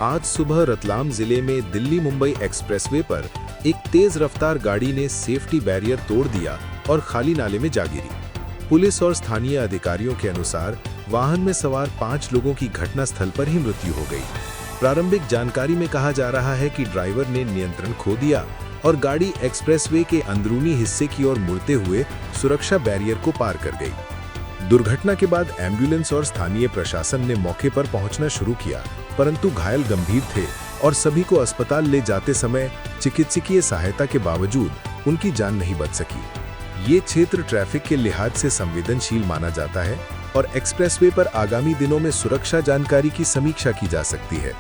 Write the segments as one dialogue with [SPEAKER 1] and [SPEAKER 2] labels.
[SPEAKER 1] आज सुबह रतलाम जिले में दिल्ली मुंबई एक्सप्रेसवे पर एक तेज रफ्तार गाड़ी ने सेफ्टी बैरियर तोड़ दिया और खाली नाले में जा गिरी। पुलिस और स्थानीय अधिकारियों के अनुसार वाहन में सवार 5 लोगों की घटनास्थल पर ही मृत्यु हो गई। प्रारंभिक जानकारी में कहा जा रहा है कि ड्राइवर ने नियंत्रण खो दिया और गाड़ी एक्सप्रेसवे के अंदरूनी हिस्से की ओर मुड़ते हुए सुरक्षा बैरियर को पार कर गई। दुर्घटना के बाद एम्बुलेंस और स्थानीय प्रशासन ने मौके पर पहुंचना शुरू किया, परंतु घायल गंभीर थे और सभी को अस्पताल ले जाते समय चिकित्सकीय सहायता के बावजूद उनकी जान नहीं बच सकी। ये क्षेत्र ट्रैफिक के लिहाज से संवेदनशील माना जाता है और एक्सप्रेसवे पर आगामी दिनों में सुरक्षा जानकारी की समीक्षा की जा सकती है।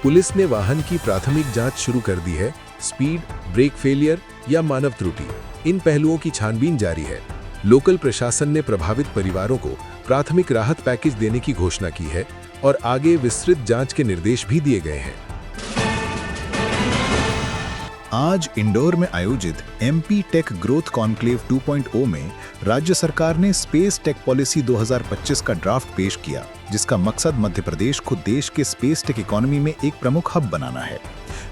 [SPEAKER 1] पुलिस ने वाहन की प्राथमिक जांच शुरू कर दी है। स्पीड, ब्रेक फेलियर या मानव त्रुटि, इन पहलुओं की छानबीन जारी है। लोकल प्रशासन ने प्रभावित परिवारों को प्राथमिक राहत पैकेज देने की घोषणा की है और आगे विस्तृत जांच के निर्देश भी दिए गए हैं।
[SPEAKER 2] आज इंदौर में आयोजित एमपी टेक ग्रोथ कॉन्क्लेव 2.0 में राज्य सरकार ने स्पेस टेक पॉलिसी 2025 का ड्राफ्ट पेश किया, जिसका मकसद मध्य प्रदेश को देश के स्पेस टेक इकोनॉमी में एक प्रमुख हब बनाना है।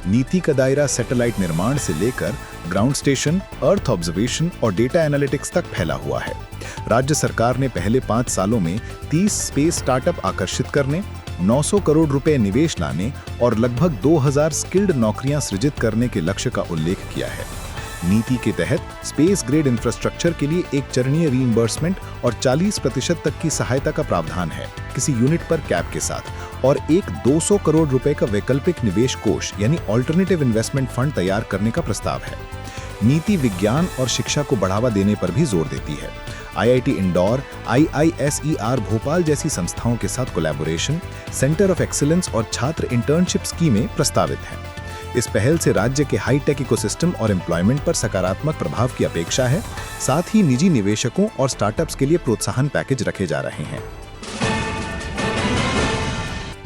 [SPEAKER 2] नीति का दायरा सैटेलाइट निर्माण से लेकर ग्राउंड स्टेशन, अर्थ ऑब्जर्वेशन और डेटा एनालिटिक्स तक फैला हुआ है। राज्य सरकार ने पहले 5 सालों में 30 स्पेस स्टार्टअप आकर्षित करने, 900 करोड़ रुपए निवेश लाने और लगभग 2000 स्किल्ड नौकरियां सृजित करने के लक्ष्य का उल्लेख किया है। नीति के तहत स्पेस ग्रेड इंफ्रास्ट्रक्चर के लिए एक चरणीय रीइंबर्समेंट और 40% तक की सहायता का प्रावधान है, किसी यूनिट पर कैप के साथ, और एक 200 करोड़ रुपए का वैकल्पिक निवेश कोष यानी ऑल्टरनेटिव इन्वेस्टमेंट फंड तैयार करने का प्रस्ताव है। नीति विज्ञान और शिक्षा को बढ़ावा देने पर भी जोर देती है। आईआईटी इंदौर, IISER भोपाल जैसी संस्थाओं के साथ कोलैबोरेशन, सेंटर ऑफ एक्सीलेंस और छात्र इंटर्नशिप स्कीमें प्रस्तावित हैं। इस पहल से राज्य के हाईटेक इकोसिस्टम और एम्प्लॉयमेंट पर सकारात्मक प्रभाव की अपेक्षा है। साथ ही निजी निवेशकों और स्टार्टअप्स के लिए प्रोत्साहन पैकेज रखे जा रहे हैं।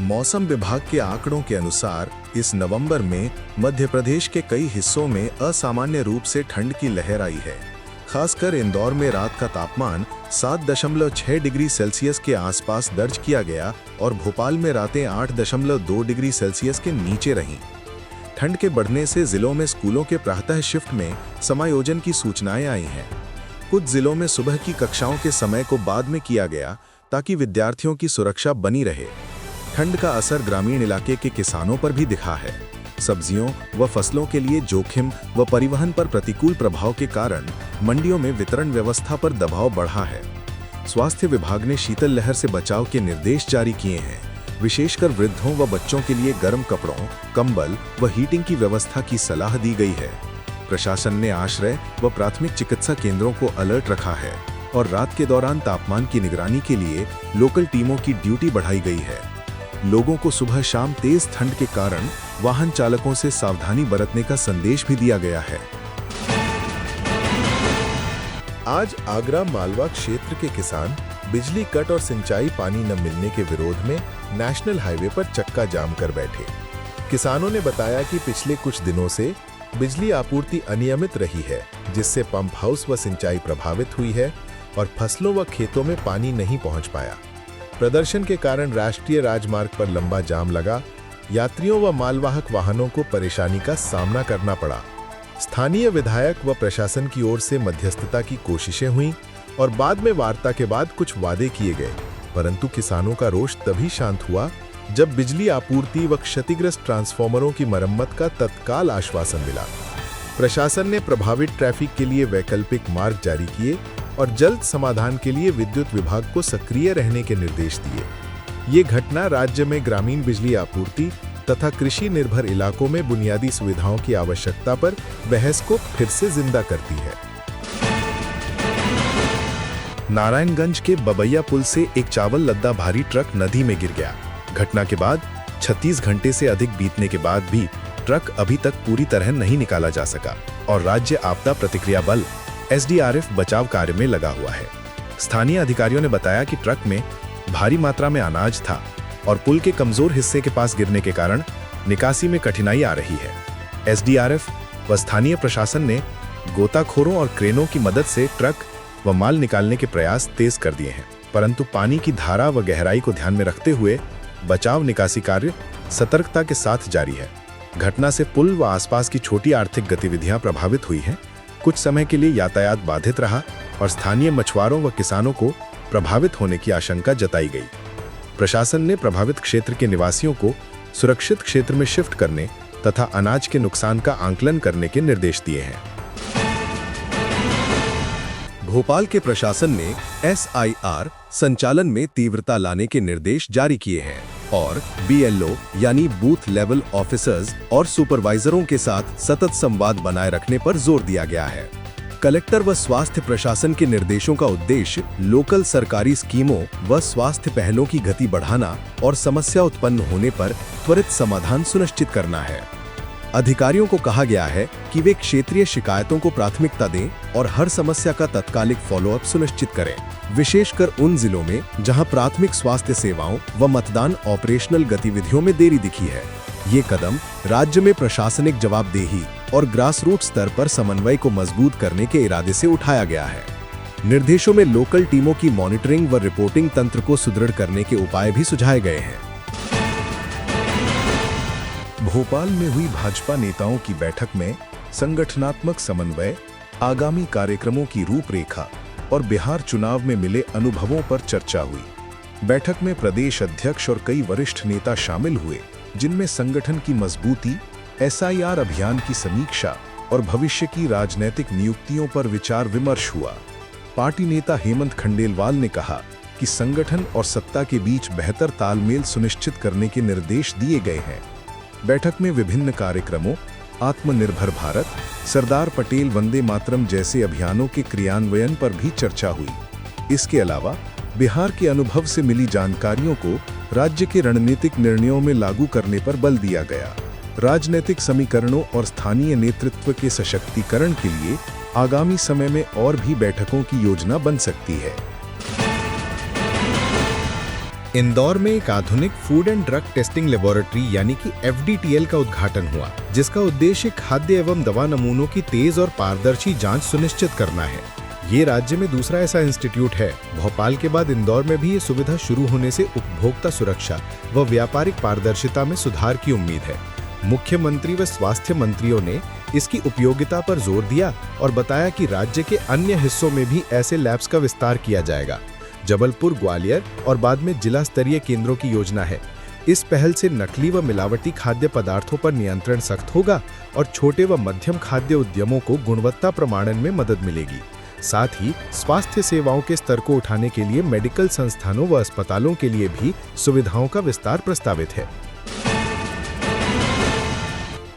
[SPEAKER 1] मौसम विभाग के आंकड़ों के अनुसार इस नवंबर में मध्य प्रदेश के कई हिस्सों में असामान्य रूप से ठंड की लहर आई है। खासकर इंदौर में रात का तापमान 7.6 डिग्री सेल्सियस के आसपास दर्ज किया गया और भोपाल में रातें 8.2 डिग्री सेल्सियस के नीचे रहीं। ठंड के बढ़ने से जिलों में स्कूलों के प्रातः शिफ्ट में समायोजन की सूचनाएं आई हैं। कुछ जिलों में सुबह की कक्षाओं के समय को बाद में किया गया ताकि विद्यार्थियों की सुरक्षा बनी रहे। ठंड का असर ग्रामीण इलाके के किसानों पर भी दिखा है। सब्जियों व फसलों के लिए जोखिम व परिवहन पर प्रतिकूल प्रभाव के कारण मंडियों में वितरण व्यवस्था पर दबाव बढ़ा है। स्वास्थ्य विभाग ने शीतल लहर से बचाव के निर्देश जारी किए हैं। विशेषकर वृद्धों व बच्चों के लिए गर्म कपड़ों, कंबल व हीटिंग की व्यवस्था की सलाह दी गई है। प्रशासन ने आश्रय व प्राथमिक चिकित्सा केंद्रों को अलर्ट रखा है और रात के दौरान तापमान की निगरानी के लिए लोकल टीमों की ड्यूटी बढ़ाई गई है। लोगों को सुबह शाम तेज ठंड के कारण वाहन चालकों से सावधानी बरतने का संदेश भी दिया गया है। आज आगरा मालवा क्षेत्र के किसान बिजली कट और सिंचाई पानी न मिलने के विरोध में नेशनल हाईवे पर चक्का जाम कर बैठे। किसानों ने बताया कि पिछले कुछ दिनों से बिजली आपूर्ति अनियमित रही है, जिससे पंप हाउस व सिंचाई प्रभावित हुई है और फसलों व खेतों में पानी नहीं पहुंच पाया। प्रदर्शन के कारण राष्ट्रीय राजमार्ग पर लंबा जाम लगा। यात्रियों व मालवाहक वाहनों को परेशानी का सामना करना पड़ा। स्थानीय विधायक व प्रशासन की ओर से मध्यस्थता की कोशिशें हुईं और बाद में वार्ता के बाद कुछ वादे किए गए, परंतु किसानों का रोष तभी शांत हुआ जब बिजली आपूर्ति व क्षतिग्रस्त ट्रांसफार्मरों की मरम्मत का तत्काल आश्वासन मिला। प्रशासन ने प्रभावित ट्रैफिक के लिए वैकल्पिक मार्ग जारी किए और जल्द समाधान के लिए विद्युत विभाग को सक्रिय रहने के निर्देश दिए। ये घटना राज्य में ग्रामीण बिजली आपूर्ति तथा कृषि निर्भर इलाकों में बुनियादी सुविधाओं की आवश्यकता पर बहस को फिर से जिंदा करती है। नारायणगंज के बबैया पुल से एक चावल लद्दा भारी ट्रक नदी में गिर गया। घटना के बाद 36 घंटे से अधिक बीतने के बाद भी ट्रक अभी तक पूरी तरह नहीं निकाला जा सका और राज्य आपदा प्रतिक्रिया बल SDRF बचाव कार्य में लगा हुआ है। स्थानीय अधिकारियों ने बताया कि ट्रक में भारी मात्रा में अनाज था और पुल के कमजोर हिस्से के पास गिरने के कारण निकासी में कठिनाई आ रही है। SDRF व स्थानीय प्रशासन ने गोताखोरों और क्रेनों की मदद से ट्रक व माल निकालने के प्रयास तेज कर दिए हैं, परंतु पानी की धारा व गहराई को ध्यान में रखते हुए बचाव निकासी कार्य
[SPEAKER 2] सतर्कता के साथ जारी है। घटना से पुल व आसपास की छोटी आर्थिक गतिविधियां प्रभावित हुई हैं। कुछ समय के लिए यातायात बाधित रहा और स्थानीय मछुआरों व किसानों को प्रभावित होने की आशंका जताई गई। प्रशासन ने प्रभावित क्षेत्र के निवासियों को सुरक्षित क्षेत्र में शिफ्ट करने तथा अनाज के नुकसान का आंकलन करने के निर्देश दिए हैं।
[SPEAKER 1] भोपाल के प्रशासन ने SIR संचालन में तीव्रता लाने के निर्देश जारी किए हैं और BLO यानी बूथ लेवल ऑफिसर्स और सुपरवाइजरों के साथ सतत संवाद बनाए रखने पर जोर दिया गया है। कलेक्टर व स्वास्थ्य प्रशासन के निर्देशों का उद्देश्य लोकल सरकारी स्कीमों व स्वास्थ्य पहलों की गति बढ़ाना और समस्या उत्पन्न होने पर त्वरित समाधान सुनिश्चित करना है। अधिकारियों को कहा गया है कि वे क्षेत्रीय शिकायतों को प्राथमिकता दें और हर समस्या का तत्कालिक फॉलोअप सुनिश्चित करें, विशेषकर उन जिलों में जहां प्राथमिक स्वास्थ्य सेवाओं व मतदान ऑपरेशनल गतिविधियों में देरी दिखी है। ये कदम राज्य में प्रशासनिक जवाबदेही और ग्रासरूट स्तर पर समन्वय को मजबूत करने के इरादे से उठाया गया है। निर्देशों में लोकल टीमों की मॉनिटरिंग व रिपोर्टिंग तंत्र को सुदृढ़ करने के उपाय भी सुझाए गए हैं।
[SPEAKER 2] भोपाल में हुई भाजपा नेताओं की बैठक में संगठनात्मक समन्वय, आगामी कार्यक्रमों की रूपरेखा और बिहार चुनाव में मिले अनुभवों पर चर्चा हुई। बैठक में प्रदेश अध्यक्ष और कई वरिष्ठ नेता शामिल हुए, जिनमें संगठन की मजबूती, SIR अभियान की समीक्षा और भविष्य की राजनीतिक नियुक्तियों पर विचार विमर्श हुआ। पार्टी नेता हेमंत खंडेलवाल ने कहा कि संगठन और सत्ता के बीच बेहतर तालमेल सुनिश्चित करने के निर्देश दिए गए हैं। बैठक में विभिन्न कार्यक्रमों, आत्मनिर्भर भारत, सरदार पटेल वंदे मातरम जैसे अभियानों के क्रियान्वयन पर भी चर्चा हुई। इसके अलावा बिहार के अनुभव से मिली जानकारियों को राज्य के रणनीतिक निर्णयों में लागू करने पर बल दिया गया। राजनीतिक समीकरणों और स्थानीय नेतृत्व के सशक्तिकरण के लिए आगामी समय में और भी बैठकों की योजना बन सकती है। इंदौर में एक आधुनिक food and drug testing laboratory यानी कि FDTL का उद्घाटन हुआ, जिसका उद्देश्य खाद्य एवं दवा नमूनों की तेज और पारदर्शी जांच सुनिश्चित करना है। ये राज्य में दूसरा ऐसा इंस्टीट्यूट है। भोपाल के बाद इंदौर में भी ये सुविधा शुरू होने से उपभोक्ता सुरक्षा व व्यापारिक पारदर्शिता में सुधार की उम्मीद है। मुख्यमंत्री व स्वास्थ्य मंत्रियों ने इसकी उपयोगिता पर जोर दिया और बताया कि राज्य के अन्य हिस्सों में भी ऐसे लैब्स का विस्तार किया जाएगा। जबलपुर, ग्वालियर और बाद में जिला स्तरीय केंद्रों की योजना है। इस पहल से नकली व मिलावटी खाद्य पदार्थों पर नियंत्रण सख्त होगा और छोटे व मध्यम खाद्य उद्यमों को गुणवत्ता प्रमाणन में मदद मिलेगी। साथ ही स्वास्थ्य सेवाओं के स्तर को उठाने के लिए मेडिकल संस्थानों व अस्पतालों के लिए भी सुविधाओं का विस्तार प्रस्तावित है।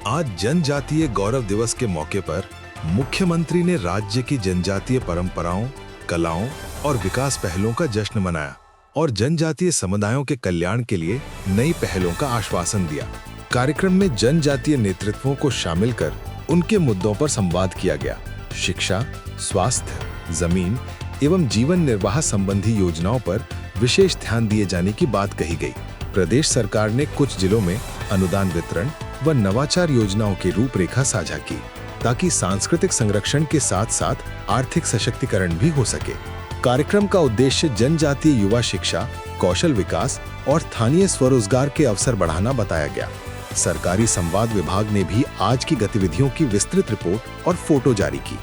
[SPEAKER 3] आज जनजातीय गौरव दिवस के मौके पर मुख्यमंत्री ने राज्य की जनजातीय परंपराओं, कलाओं और विकास पहलों का जश्न मनाया और जनजातीय समुदायों के कल्याण के लिए नई पहलों का आश्वासन दिया। कार्यक्रम में जनजातीय नेतृत्वों को शामिल कर उनके मुद्दों पर संवाद किया गया। शिक्षा, स्वास्थ्य, जमीन एवं जीवन निर्वाह संबंधी योजनाओं पर विशेष ध्यान दिए जाने की बात कही गई। प्रदेश सरकार ने कुछ जिलों में अनुदान वितरण व नवाचार योजनाओं की रूपरेखा साझा की, ताकि सांस्कृतिक संरक्षण के साथ साथ आर्थिक सशक्तिकरण भी हो सके। कार्यक्रम का उद्देश्य जनजातीय युवा शिक्षा, कौशल विकास और स्थानीय स्वरोजगार के अवसर बढ़ाना बताया गया। सरकारी संवाद विभाग ने भी आज की गतिविधियों की विस्तृत रिपोर्ट और फोटो जारी की।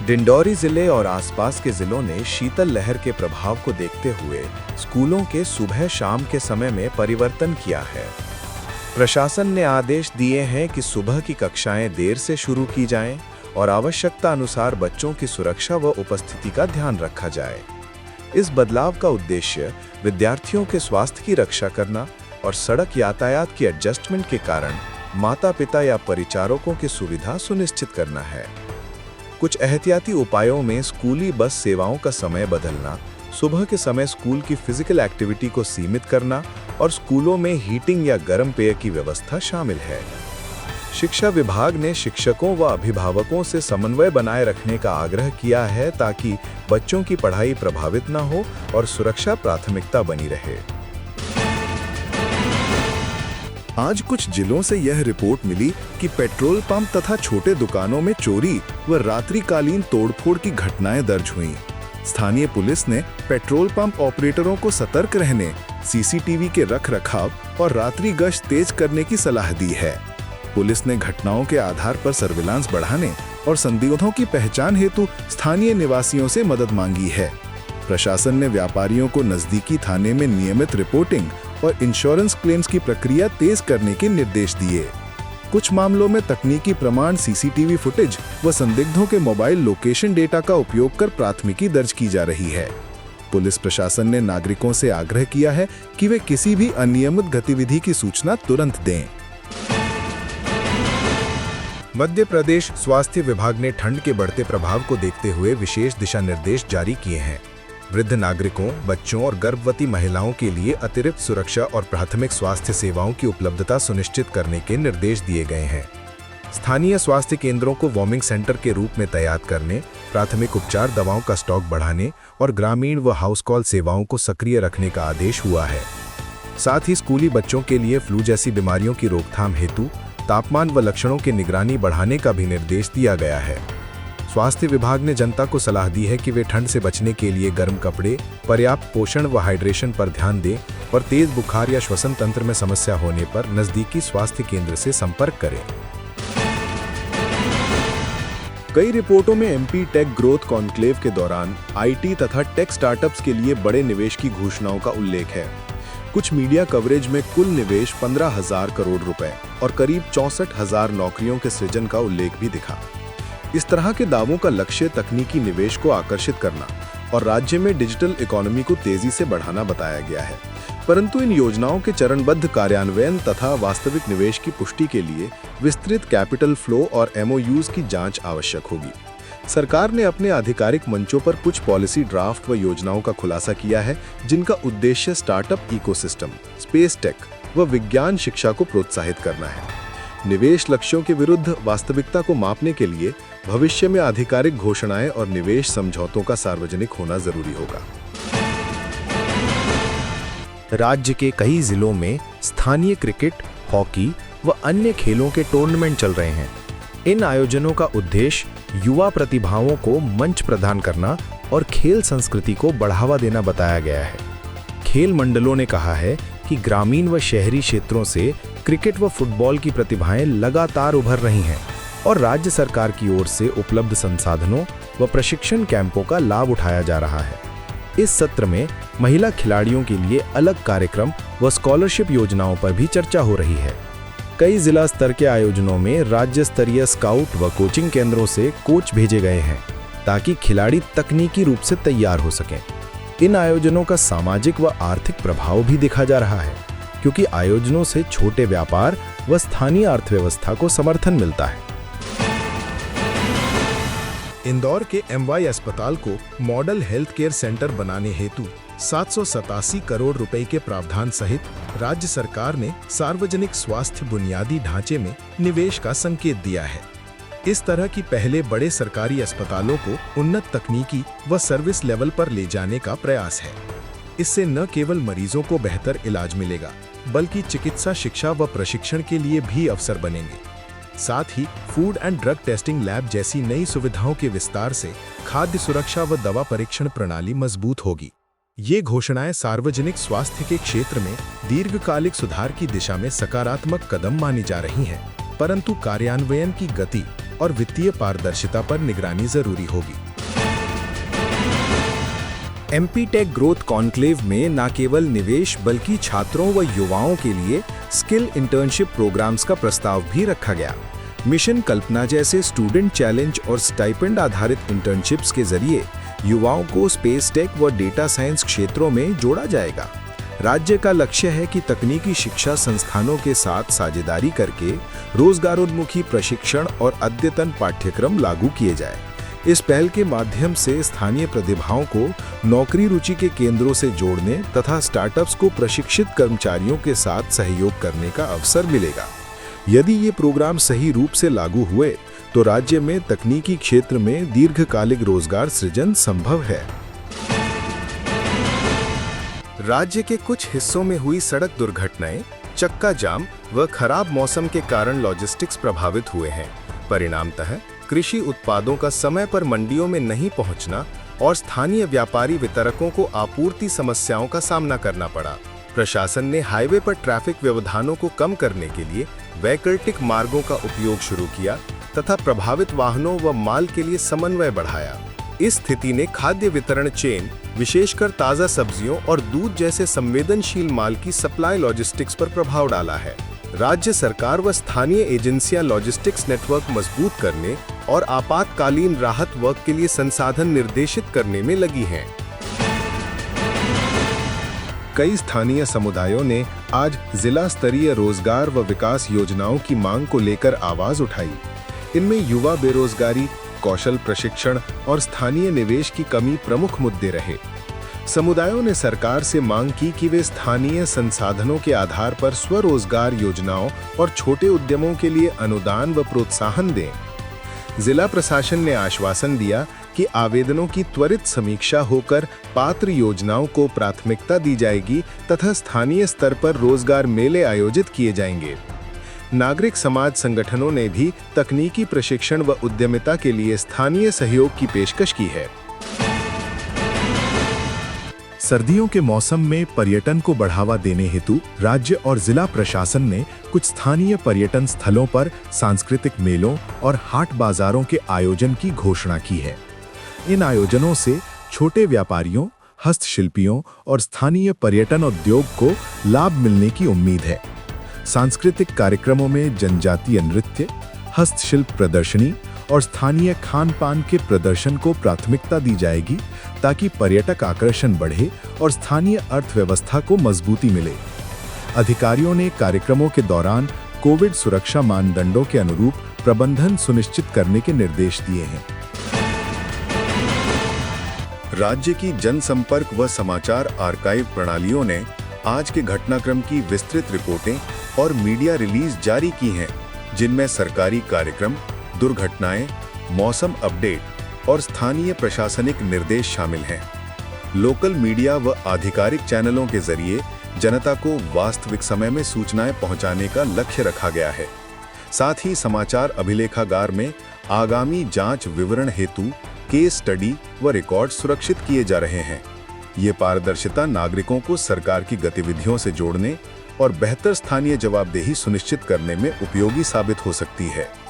[SPEAKER 1] डिंडौरी जिले और आसपास के जिलों ने शीतल लहर के प्रभाव को देखते हुए स्कूलों के सुबह शाम के समय में परिवर्तन किया है। प्रशासन ने आदेश दिए हैं कि सुबह की कक्षाएं देर से शुरू की जाएं और आवश्यकता अनुसार बच्चों की सुरक्षा व उपस्थिति का ध्यान रखा जाए। इस बदलाव का उद्देश्य विद्यार्थियों के स्वास्थ्य की रक्षा करना और सड़क यातायात की एडजस्टमेंट के कारण माता-पिता या परिचारकों की सुविधा सुनिश्चित करना है। कुछ एहतियाती उपायों में स्कूली बस सेवाओं का समय बदलना, सुबह के समय स्कूल की फिजिकल एक्टिविटी को सीमित करना और स्कूलों में हीटिंग या गर्म पेय की व्यवस्था शामिल है। शिक्षा विभाग ने शिक्षकों व अभिभावकों से समन्वय बनाए रखने का आग्रह किया है, ताकि बच्चों की पढ़ाई प्रभावित न हो और सुरक्षा प्राथमिकता बनी रहे।
[SPEAKER 2] आज कुछ जिलों से यह रिपोर्ट मिली कि पेट्रोल पंप तथा छोटे दुकानों में चोरी व रात्रिकालीन तोड़फोड़ की घटनाएं दर्ज हुईं। स्थानीय पुलिस ने पेट्रोल पंप ऑपरेटरों को सतर्क रहने सीसीटीवी के रखरखाव और रात्रि गश्त तेज करने की सलाह दी है। पुलिस ने घटनाओं के आधार पर सर्विलांस बढ़ाने और संदिग्धों की पहचान हेतु स्थानीय निवासियों से मदद मांगी है। प्रशासन ने व्यापारियों को नजदीकी थाने में नियमित रिपोर्टिंग और इंश्योरेंस क्लेम्स की प्रक्रिया तेज करने के निर्देश दिए। कुछ मामलों में तकनीकी प्रमाण, सीसीटीवी फुटेज व संदिग्धों के मोबाइल लोकेशन डेटा का उपयोग कर प्राथमिकी दर्ज की जा रही है। पुलिस प्रशासन ने नागरिकों से आग्रह किया है कि वे किसी भी अनियमित गतिविधि की सूचना तुरंत दें।
[SPEAKER 3] मध्य प्रदेश स्वास्थ्य विभाग ने ठंड के बढ़ते प्रभाव को देखते हुए विशेष दिशा निर्देश जारी किए हैं। वृद्ध नागरिकों, बच्चों और गर्भवती महिलाओं के लिए अतिरिक्त सुरक्षा और प्राथमिक स्वास्थ्य सेवाओं की उपलब्धता सुनिश्चित करने के निर्देश दिए गए हैं। स्थानीय स्वास्थ्य केंद्रों को वार्मिंग सेंटर के रूप में तैयार करने, प्राथमिक उपचार दवाओं का स्टॉक बढ़ाने और ग्रामीण व हाउस कॉल सेवाओं को सक्रिय रखने का आदेश हुआ है। साथ ही स्कूली बच्चों के लिए फ्लू जैसी बीमारियों की रोकथाम हेतु तापमान व लक्षणों की निगरानी बढ़ाने का भी निर्देश दिया गया है। स्वास्थ्य विभाग ने जनता को सलाह दी है कि वे ठंड से बचने के लिए गर्म कपड़े, पर्याप्त पोषण व हाइड्रेशन पर ध्यान दें और तेज बुखार या श्वसन तंत्र में समस्या होने पर नजदीकी स्वास्थ्य केंद्र से संपर्क करें।
[SPEAKER 1] कई रिपोर्टों में एमपी टेक ग्रोथ कॉन्क्लेव के दौरान आईटी तथा टेक स्टार्टअप्स के लिए बड़े निवेश की घोषणाओं का उल्लेख है। कुछ मीडिया कवरेज में कुल निवेश 15,000 करोड़ रुपए और करीब 64,000 नौकरियों के सृजन का उल्लेख भी दिखा। इस तरह के दावों का लक्ष्य तकनीकी निवेश को आकर्षित करना और राज्य में डिजिटल इकोनॉमी को तेजी से बढ़ाना बताया गया है। परंतु इन योजनाओं के चरणबद्ध कार्यान्वयन तथा वास्तविक निवेश की पुष्टि के लिए विस्तृत कैपिटल फ्लो और एमओयूज की जांच आवश्यक होगी। सरकार ने अपने आधिकारिक मंचों पर कुछ पॉलिसी ड्राफ्ट व योजनाओं का खुलासा किया है, जिनका उद्देश्य स्टार्टअप इकोसिस्टम, स्पेस टेक व विज्ञान शिक्षा को प्रोत्साहित करना है। निवेश लक्ष्यों के विरुद्ध वास्तविकता को मापने के लिए भविष्य में आधिकारिक घोषणाएं और निवेश समझौतों का सार्वजनिक होना जरूरी होगा।
[SPEAKER 4] राज्य के कई जिलों में स्थानीय क्रिकेट, हॉकी व अन्य खेलों के टूर्नामेंट चल रहे हैं। इन आयोजनों का उद्देश्य युवा प्रतिभाओं को मंच प्रदान करना और खेल संस्कृति को बढ़ावा देना बताया गया है। खेल मंडलों ने कहा है कि ग्रामीण व शहरी क्षेत्रों से क्रिकेट व फुटबॉल की प्रतिभाएं लगातार उभर रही हैं और राज्य सरकार की ओर से उपलब्ध संसाधनों व प्रशिक्षण कैंपों का लाभ उठाया जा रहा है। इस सत्र में महिला खिलाड़ियों के लिए अलग कार्यक्रम व स्कॉलरशिप योजनाओं पर भी चर्चा हो रही है। कई जिला स्तर के आयोजनों में राज्य स्तरीय स्काउट व कोचिंग केंद्रों से कोच भेजे गए हैं ताकि खिलाड़ी तकनीकी रूप से तैयार हो सकें। इन आयोजनों का सामाजिक व आर्थिक प्रभाव भी देखा जा रहा है, क्योंकि आयोजनों से छोटे व्यापार व स्थानीय अर्थव्यवस्था को समर्थन मिलता है।
[SPEAKER 3] इंदौर के एमवाई अस्पताल को मॉडल हेल्थ केयर सेंटर बनाने हेतु 787 करोड़ रुपए के प्रावधान सहित राज्य सरकार ने सार्वजनिक स्वास्थ्य बुनियादी ढांचे में निवेश का संकेत दिया है। इस तरह की पहले बड़े सरकारी अस्पतालों को उन्नत तकनीकी व सर्विस लेवल पर ले जाने का प्रयास है। इससे न केवल मरीजों को बेहतर इलाज मिलेगा, बल्कि चिकित्सा शिक्षा व प्रशिक्षण के लिए भी अवसर बनेंगे। साथ ही food and drug testing lab जैसी नई सुविधाओं के विस्तार से खाद्य सुरक्षा व दवा परीक्षण प्रणाली मजबूत होगी। ये घोषणाएं सार्वजनिक स्वास्थ्य के क्षेत्र में दीर्घकालिक सुधार की दिशा में सकारात्मक कदम मानी जा रही हैं, परंतु कार्यान्वयन की गति और वित्तीय पारदर्शिता पर निगरानी जरूरी होगी।
[SPEAKER 4] एमपी टेक ग्रोथ कॉन्क्लेव में न केवल निवेश बल्कि छात्रों व युवाओं के लिए स्किल इंटर्नशिप प्रोग्राम्स का प्रस्ताव भी रखा गया। मिशन कल्पना जैसे स्टूडेंट चैलेंज और स्टाइपेंड आधारित इंटर्नशिप्स के जरिए युवाओं को स्पेस टेक व डेटा साइंस क्षेत्रों में जोड़ा जाएगा। राज्य का लक्ष्य है कि तकनीकी शिक्षा संस्थानों के साथ साझेदारी करके रोजगारोन्मुखी प्रशिक्षण और अद्यतन पाठ्यक्रम लागू किए जाए। इस पहल के माध्यम से स्थानीय प्रतिभाओं को नौकरी रुचि के केंद्रों से जोड़ने तथा स्टार्टअप्स को प्रशिक्षित कर्मचारियों के साथ सहयोग करने का अवसर मिलेगा। यदि ये प्रोग्राम सही रूप से लागू हुए तो राज्य में तकनीकी क्षेत्र में दीर्घकालिक रोजगार सृजन संभव है। राज्य के कुछ हिस्सों में हुई सड़क दुर्घटनाएं, चक्का जाम व खराब मौसम के कारण लॉजिस्टिक्स प्रभावित हुए हैं। परिणामतः कृषि उत्पादों का समय पर मंडियों में नहीं पहुंचना और स्थानीय व्यापारी वितरकों को आपूर्ति समस्याओं का सामना करना पड़ा।
[SPEAKER 1] प्रशासन ने हाईवे पर ट्रैफिक व्यवधानों को कम करने के लिए वैकल्पिक मार्गों का उपयोग शुरू किया तथा प्रभावित वाहनों व माल के लिए समन्वय बढ़ाया। इस स्थिति ने खाद्य वितरण चेन, विशेषकर ताज़ा सब्जियों और दूध जैसे संवेदनशील माल की सप्लाई लॉजिस्टिक्स पर प्रभाव डाला है। राज्य सरकार व स्थानीय एजेंसियां लॉजिस्टिक्स नेटवर्क मजबूत करने और आपातकालीन राहत वर्क के लिए संसाधन निर्देशित करने में लगी हैं। कई स्थानीय समुदायों ने आज जिला स्तरीय रोजगार व विकास योजनाओं की मांग को लेकर आवाज उठाई। इनमें युवा बेरोजगारी, कौशल प्रशिक्षण और स्थानीय निवेश की कमी प्रमुख मुद्दे रहे। समुदायों ने सरकार से मांग की कि वे स्थानीय संसाधनों के आधार पर स्वरोजगार योजनाओं और छोटे उद्यमों के लिए अनुदान व प्रोत्साहन दें। जिला प्रशासन ने आश्वासन दिया कि आवेदनों की त्वरित समीक्षा होकर पात्र योजनाओं को प्राथमिकता दी जाएगी तथा स्थानीय स्तर पर रोजगार मेले आयोजित किए जाएंगे। नागरिक समाज संगठनों ने भी तकनीकी प्रशिक्षण व उद्यमिता के लिए स्थानीय सहयोग की पेशकश की है।
[SPEAKER 2] सर्दियों के मौसम में पर्यटन को बढ़ावा देने हेतु राज्य और जिला प्रशासन ने कुछ स्थानीय पर्यटन स्थलों पर सांस्कृतिक मेलों और हाट बाजारों के आयोजन की घोषणा की है। इन आयोजनों से छोटे व्यापारियों, हस्तशिल्पियों और स्थानीय पर्यटन उद्योग को लाभ मिलने की उम्मीद है। सांस्कृतिक कार्यक्रमों में जनजातीय नृत्य, हस्तशिल्प प्रदर्शनी और स्थानीय खान-पान के प्रदर्शन को प्राथमिकता दी जाएगी ताकि पर्यटक आकर्षण बढ़े और स्थानीय अर्थव्यवस्था को मजबूती मिले। अधिकारियों ने कार्यक्रमों के दौरान कोविड सुरक्षा मानदंडों के अनुरूप प्रबंधन सुनिश्चित करने के निर्देश दिए हैं।
[SPEAKER 1] राज्य की जनसंपर्क व समाचार आर्काइव प्रणालियों ने आज के घटनाक्रम की विस्तृत रिपोर्टें और मीडिया रिलीज जारी की हैं, जिनमें सरकारी कार्यक्रम, दुर्घटनाएं, मौसम अपडेट और स्थानीय प्रशासनिक निर्देश शामिल हैं। लोकल मीडिया व आधिकारिक चैनलों के जरिए जनता को वास्तविक समय में सूचनाएं पहुंचाने का लक्ष्य रखा गया है। साथ ही समाचार अभिलेखागार में आगामी जांच विवरण हेतु केस स्टडी व रिकॉर्ड सुरक्षित किए जा रहे हैं। ये पारदर्शिता नागरिकों को सरकार की गतिविधियों से जोड़ने और बेहतर स्थानीय जवाबदेही सुनिश्चित करने में उपयोगी साबित हो सकती है।